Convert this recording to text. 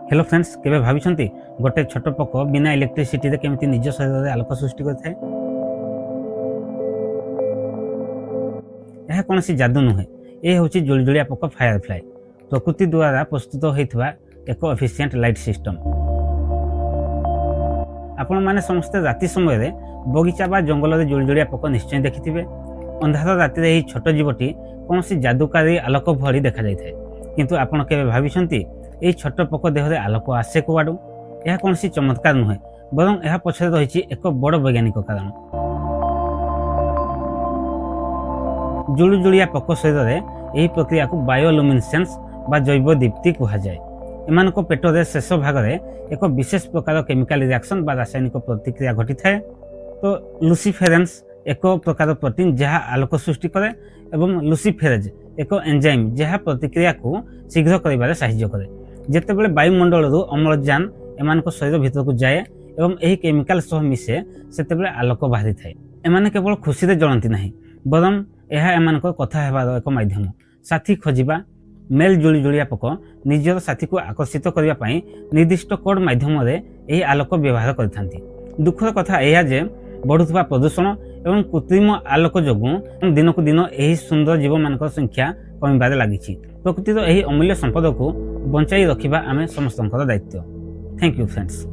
Hello friends केबे भाबिछंती गोटे छोट पोक बिना इलेक्ट्रिसिटी रे केमिति निज शरीर रे आलोक सृष्टि करथाय। यह कौन सी जादू नुहे, ये हूँ जुलजुलिया पोक फायरफ्लाई प्रकृति द्वारा प्रस्तुत होता एक एफिशिएंट लाइट सिस्टम। आपण माने समस्ते राति समय बगीचा बा जंगल रे जुलजुलिया पोक निश्चय देखिथिबे। अंधार राति रे छोट जीवटी कौन सी जादूकारी आलोक भली देखा जाइथाय, किंतु आपण केबे भाबिछंती एई छोट पोक देहरे आलोक आसे कुआडू? यह कौन सी चमत्कार नुहे, बरं यह पछरे रही एक बड़ वैज्ञानिक कारण। जुलजुलिया पोक शरीर में यही प्रक्रिया को बायोलुमिनेसेंस बा जैव दीप्ति कहुए। एमानक पेट रे शेष भाग में एक विशेष प्रकार केमिकल रिएक्शन बा रासायनिक प्रतिक्रिया घटी थाए। तो लुसिफेरेंस एक प्रकार प्रोटीन जहाँ आलोक सृष्टि करे एवं लुसिफेरेज एक एंजाइम जहाँ प्रतिक्रिया को शीघ्र करिबारे साहाय्य करे। जेतेबेले वायुमंडल अम्लजान एमानक शरीर भीतर को जाए एवं यही केमिकल सह मिसे सेतेबेले आलोक बाहरी थाए। एमाने केवल खुशी रे जलंती नहीं, बरं यह एमानक कथा हेबार एक माध्यम। साथी खोजिबा मेल जुलजुलिया पोक निजर साथी को आकर्षित करने पाई निर्दिष्ट कोड माध्यम रे यही आलोक व्यवहार करथांती। दुखर कथा यह जे बढ़ुवा प्रदूषण एवं कृत्रिम आलोक जोगु दिन को दिन यही सुंदर जीव मान संख्या कमिबारे लागिछि। प्रकृतिर यही अमूल्य संपद को बंचाई रखिबा आमे समस्तंकर दायित्व। Thank you friends.